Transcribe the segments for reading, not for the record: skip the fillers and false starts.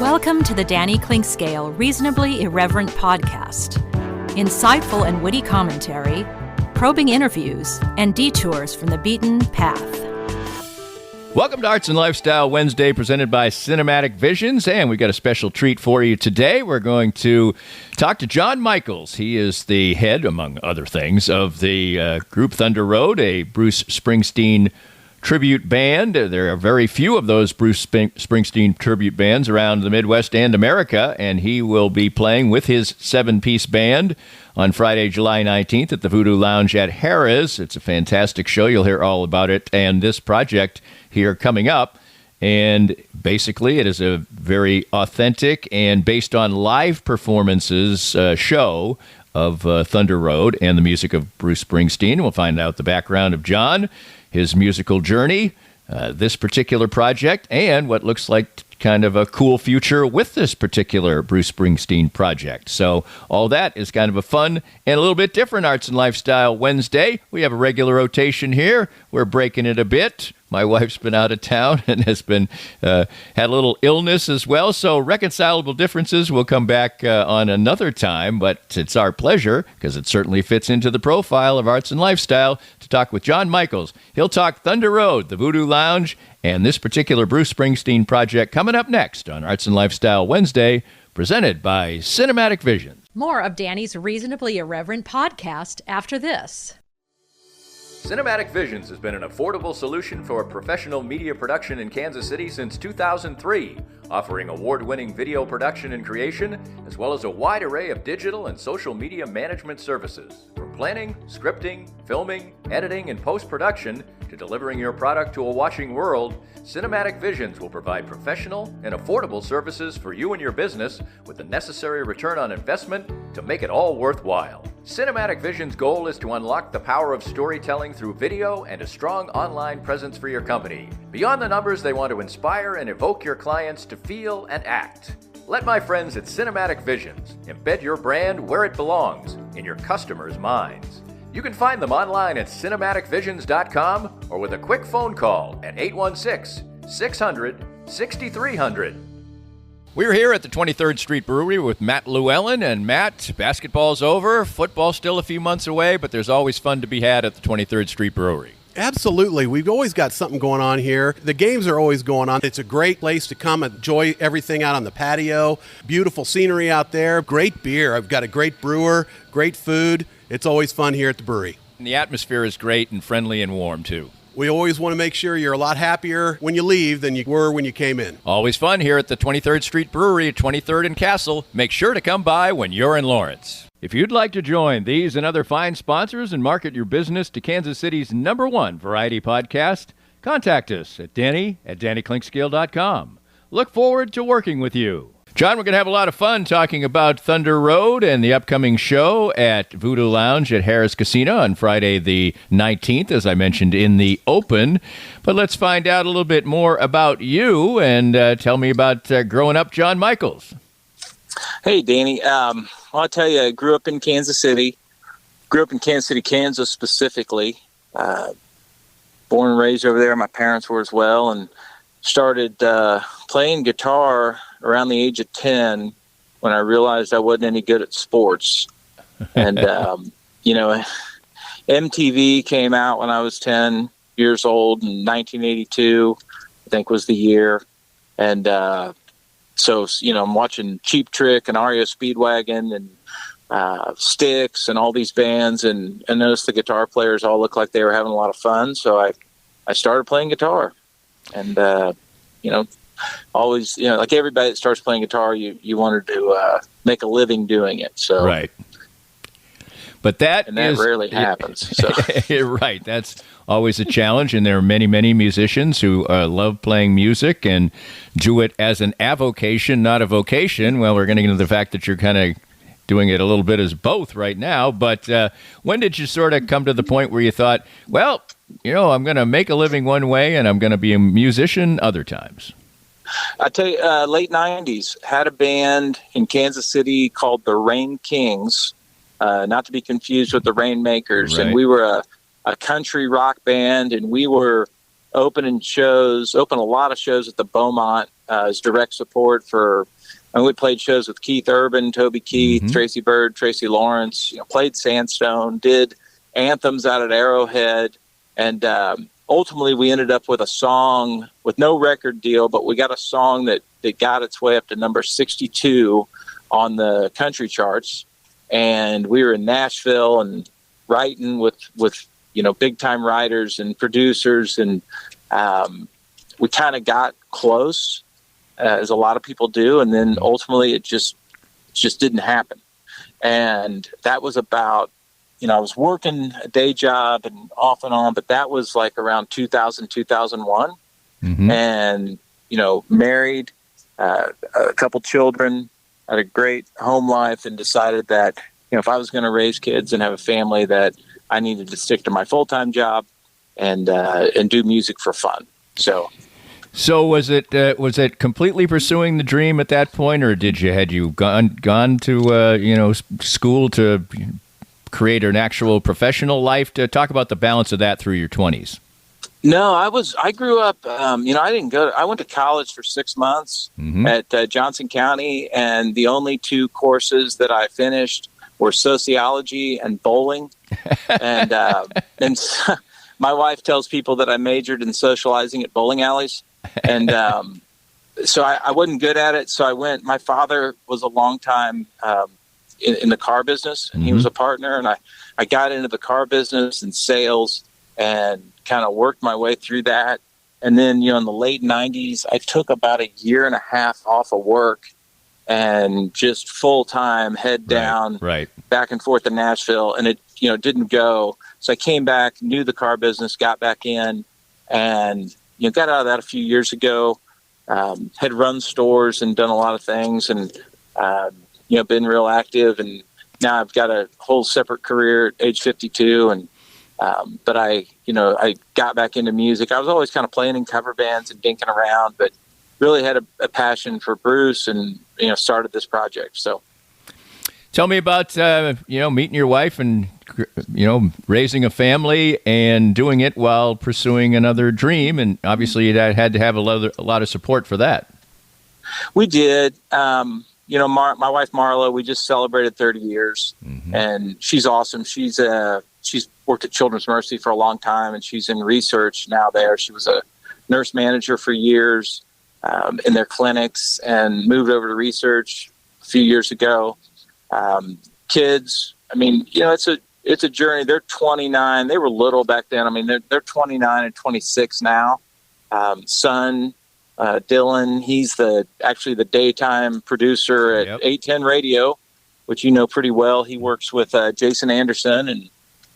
Welcome to the Danny Clinkscale Reasonably Irreverent podcast. Insightful and witty commentary, probing interviews, and detours from the beaten path. Welcome to Arts and Lifestyle Wednesday, presented by Cinematic Visions, and we've got a special treat for you today. We're going to talk to John Michaels. He is the head, among other things, of the group Thunder Road, a Bruce Springsteen tribute band. There are very few of those Bruce Springsteen tribute bands around the Midwest and America, and he will be playing with his 7-piece band on Friday, July 19th at the Voodoo Lounge at Harrah's. It's a fantastic show. You'll hear all about it and this project here coming up. And basically, it is a very authentic and based on live performances show of Thunder Road and the music of Bruce Springsteen. We'll find out the background of John, his musical journey, this particular project, and what looks like kind of a cool future with this particular Bruce Springsteen project. So all that is kind of a fun and a little bit different Arts and Lifestyle Wednesday. We have a regular rotation here. We're breaking it a bit. My wife's been out of town and has been had a little illness as well. So reconcilable differences will come back on another time. But it's our pleasure, because it certainly fits into the profile of Arts and Lifestyle, to talk with John Michaels. He'll talk Thunder Road, the Voodoo Lounge, and this particular Bruce Springsteen project coming up next on Arts and Lifestyle Wednesday, presented by Cinematic Visions. More of Danny's Reasonably Irreverent podcast after this. Cinematic Visions has been an affordable solution for professional media production in Kansas City since 2003, offering award-winning video production and creation, as well as a wide array of digital and social media management services. From planning, scripting, filming, editing, and post-production, to delivering your product to a watching world, Cinematic Visions will provide professional and affordable services for you and your business with the necessary return on investment to make it all worthwhile. Cinematic Visions' goal is to unlock the power of storytelling through video and a strong online presence for your company. Beyond the numbers, they want to inspire and evoke your clients to feel and act. Let my friends at Cinematic Visions embed your brand where it belongs, in your customers' minds. You can find them online at cinematicvisions.com or with a quick phone call at 816-600-6300. We're here at the 23rd Street Brewery with Matt Llewellyn. And Matt, basketball's over, football's still a few months away, but there's always fun to be had at the 23rd Street Brewery. Absolutely. We've always got something going on here. The games are always going on. It's a great place to come enjoy everything out on the patio. Beautiful scenery out there. Great beer. I've got a great brewer, great food. It's always fun here at the brewery. And the atmosphere is great and friendly and warm, too. We always want to make sure you're a lot happier when you leave than you were when you came in. Always fun here at the 23rd Street Brewery at 23rd and Castle. Make sure to come by when you're in Lawrence. If you'd like to join these and other fine sponsors and market your business to Kansas City's #1 variety podcast, contact us at danny@dannyclinkscale.com. Look forward to working with you. John, we're going to have a lot of fun talking about Thunder Road and the upcoming show at Voodoo Lounge at Harrah's Casino on Friday the 19th, as I mentioned in the open. But let's find out a little bit more about you and tell me about growing up John Michaels. Hey, Danny. Well, I'll tell you, I grew up in Kansas City. Grew up in Kansas City, Kansas specifically. Born and raised over there. My parents were as well. And started playing guitar around the age of 10 when I realized I wasn't any good at sports. And, MTV came out when I was 10 years old in 1982, I think was the year. And so, I'm watching Cheap Trick and REO Speedwagon and Styx and all these bands, and I noticed the guitar players all looked like they were having a lot of fun. So I started playing guitar. And, always, like everybody that starts playing guitar, you wanted to make a living doing it. So right. But that rarely happens. So. Right. That's always a challenge. And there are many, many musicians who love playing music and do it as an avocation, not a vocation. Well, we're getting into the fact that you're kind of doing it a little bit as both right now. But when did you sort of come to the point where you thought, well, I'm going to make a living one way and I'm going to be a musician other times? I tell you, late 90s, had a band in Kansas City called the Rain Kings, not to be confused with the Rainmakers. Right. And we were a country rock band, and we were open a lot of shows at the Beaumont as direct support for And we played shows with Keith Urban, Toby Keith, Tracy Byrd, Tracy Lawrence, played Sandstone, did anthems out at Arrowhead. And ultimately we ended up with a song with no record deal, but we got a song that got its way up to number 62 on the country charts. And we were in Nashville and writing with big time writers and producers. And we kind of got close, as a lot of people do. And then ultimately it just didn't happen. And that was about, I was working a day job and off and on, but that was like around 2000, 2001. And, married, a couple children, had a great home life, and decided that, if I was going to raise kids and have a family, that I needed to stick to my full-time job and do music for fun. So was it completely pursuing the dream at that point, or had you gone to school to create an actual professional life? To talk about the balance of that through your 20s. No, I grew up, I went to college for 6 months at Johnson County, and the only two courses that I finished were sociology and bowling. And so my wife tells people that I majored in socializing at bowling alleys. And so I wasn't good at it. So my father was a long time in the car business, and he was a partner. And I got into the car business and sales and kind of worked my way through that. And then, in the late 90s, I took about a year and a half off of work and just full time head down, back and forth to Nashville. And it, didn't go. So I came back, knew the car business, got back in, and, got out of that a few years ago, had run stores and done a lot of things, and, been real active. And now I've got a whole separate career at age 52. And, but I got back into music. I was always kind of playing in cover bands and dinking around, but really had a passion for Bruce, and, started this project. So tell me about, meeting your wife and, raising a family and doing it while pursuing another dream. And obviously you had to have a lot of support for that. We did. My wife, Marla, we just celebrated 30 years, and she's awesome. She's worked at Children's Mercy for a long time, and she's in research now there. She was a nurse manager for years in their clinics, and moved over to research a few years ago. Kids, it's a journey. They're 29. They were little back then. They're 29 and 26 now. Son, Dylan, he's actually the daytime producer at 810 Radio, which pretty well. He works with Jason Anderson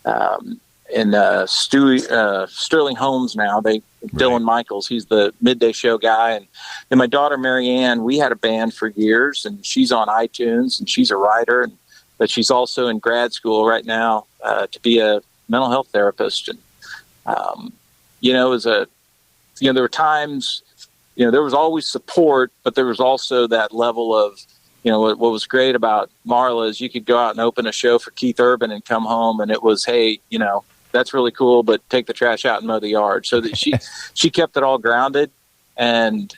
and Sterling Holmes now. Dylan Michaels, he's the midday show guy. And then my daughter Marianne, we had a band for years, and she's on iTunes, and she's a writer, but she's also in grad school right now to be a mental health therapist. And there were times, there was always support, but there was also that level of, what was great about Marla is you could go out and open a show for Keith Urban and come home, and it was, hey, that's really cool, but take the trash out and mow the yard. So that she kept it all grounded, and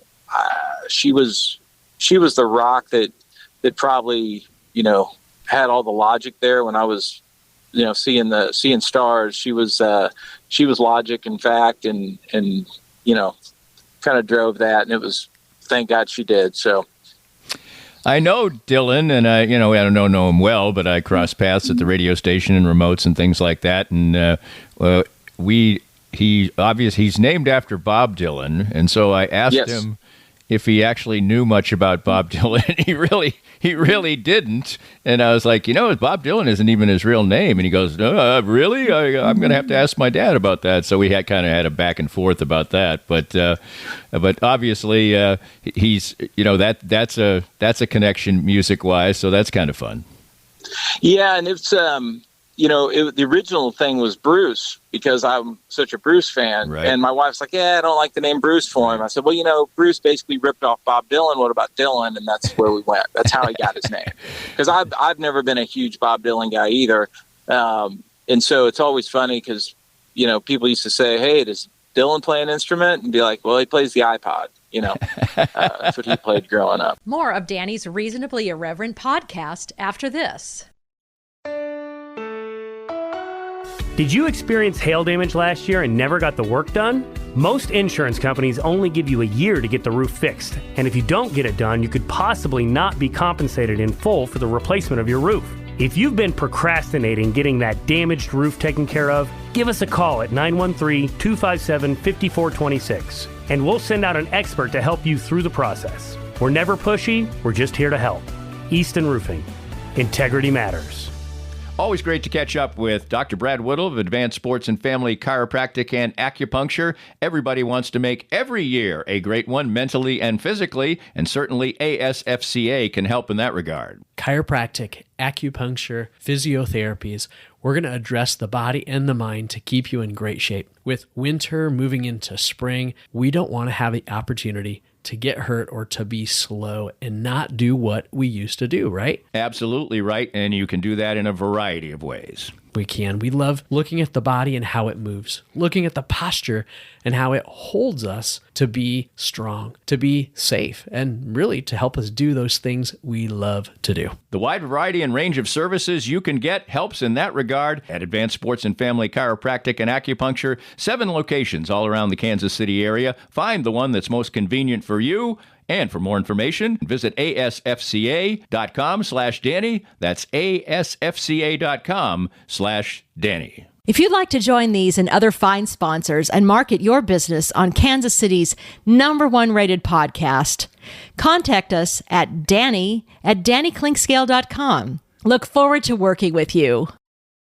she was the rock that probably, had all the logic there when I was, seeing stars. She was logic and fact, and kind of drove that, and it was, thank God she did. So I know Dylan, and I don't know him well, but I cross paths at the radio station and remotes and things like that. And he's named after Bob Dylan, and so I asked him if he actually knew much about Bob Dylan. He really didn't. And I was like, Bob Dylan isn't even his real name. And he goes, no, really? I'm going to have to ask my dad about that. So we had a back and forth about that. But obviously he's, that's a connection music wise. So that's kind of fun. Yeah. And it's, the original thing was Bruce, because I'm such a Bruce fan. Right. And my wife's like, I don't like the name Bruce for him. I said, well, Bruce basically ripped off Bob Dylan. What about Dylan? And that's where we went. That's how he got his name. Because I've never been a huge Bob Dylan guy either. And so it's always funny because, people used to say, hey, does Dylan play an instrument? And be like, well, he plays the iPod. That's what he played growing up. More of Danny's Reasonably Irreverent podcast after this. Did you experience hail damage last year and never got the work done? Most insurance companies only give you a year to get the roof fixed. And if you don't get it done, you could possibly not be compensated in full for the replacement of your roof. If you've been procrastinating getting that damaged roof taken care of, give us a call at 913-257-5426. And we'll send out an expert to help you through the process. We're never pushy, we're just here to help. Easton Roofing. Integrity matters. Always great to catch up with Dr. Brad Whittle of Advanced Sports and Family Chiropractic and Acupuncture. Everybody wants to make every year a great one, mentally and physically, and certainly ASFCA can help in that regard. Chiropractic, acupuncture, physiotherapies. We're going to address the body and the mind to keep you in great shape. With winter moving into spring, we don't want to have the opportunity to get hurt or to be slow and not do what we used to do, right? Absolutely right, and you can do that in a variety of ways. We can. We love looking at the body and how it moves, looking at the posture and how it holds us to be strong, to be safe, and really to help us do those things we love to do. The wide variety and range of services you can get helps in that regard at Advanced Sports and Family Chiropractic and Acupuncture. 7 locations all around the Kansas City area. Find the one that's most convenient for you. And for more information, visit asfca.com/Danny. That's asfca.com/Danny. If you'd like to join these and other fine sponsors and market your business on Kansas City's #1 rated podcast, contact us at Danny@DannyKlinkscale.com. Look forward to working with you.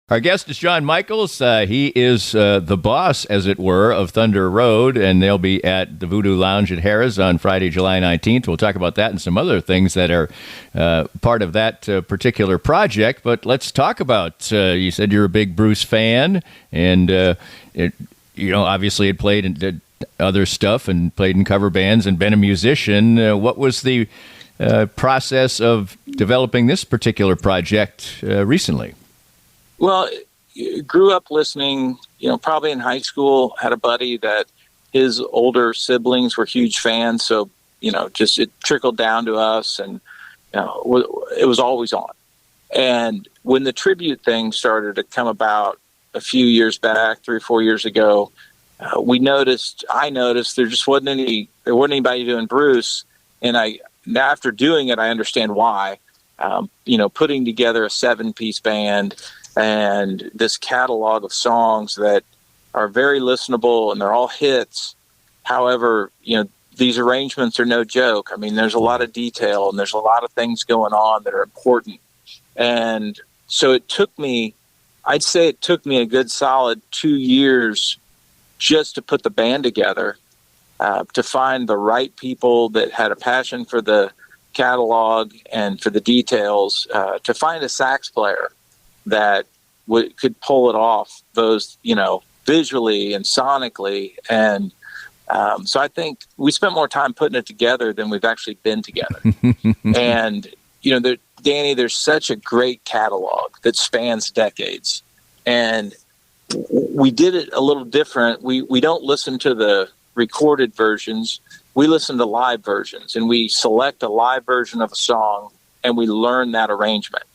Our guest is John Michaels. He is the boss, as it were, of Thunder Road, and they'll be at the Voodoo Lounge at Harrah's on Friday, July 19th. We'll talk about that and some other things that are part of that particular project. But let's talk about, you said you're a big Bruce fan, and obviously had played and did other stuff and played in cover bands and been a musician. What was the process of developing this particular project recently? Well, grew up listening, probably in high school, had a buddy that his older siblings were huge fans. So, just it trickled down to us and, it was always on. And when the tribute thing started to come about a few years back, 3 or 4 years ago, I noticed there just wasn't anybody doing Bruce. And after doing it, I understand why, putting together a 7-piece band and this catalog of songs that are very listenable and they're all hits. However, these arrangements are no joke. I mean, there's a lot of detail and there's a lot of things going on that are important. And so I'd say it took me a good solid 2 years just to put the band together, to find the right people that had a passion for the catalog and for the details, to find a sax player that could pull it off, those, visually and sonically. And so I think we spent more time putting it together than we've actually been together. And, Danny, there's such a great catalog that spans decades. And we did it a little different. We don't listen to the recorded versions. We listen to live versions, and we select a live version of a song and we learn that arrangement.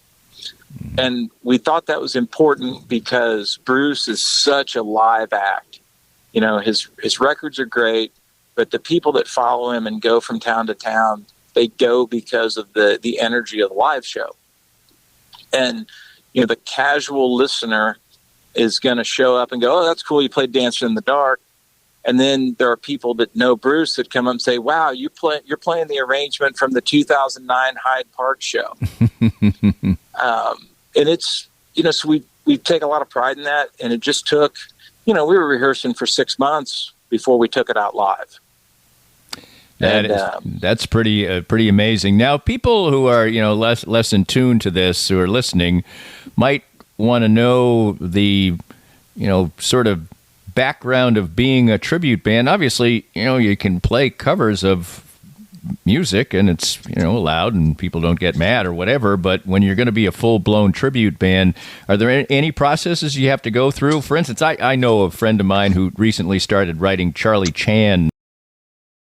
And we thought that was important because Bruce is such a live act. His records are great, but the people that follow him and go from town to town, they go because of the energy of the live show. And, the casual listener is going to show up and go, oh, that's cool. You played Dancer in the Dark. And then there are people that know Bruce that come up and say, wow, you're playing the arrangement from the 2009 Hyde Park show. And it's, so we take a lot of pride in that. And it just took, we were rehearsing for 6 months before we took it out live. That's pretty amazing. Now, people who are, less in tune to this, who are listening, might want to know the, sort of background of being a tribute band. Obviously, you can play covers of music and it's, loud and people don't get mad or whatever. But when you're going to be a full-blown tribute band, are there any processes you have to go through? For instance, I know a friend of mine who recently started writing Charlie Chan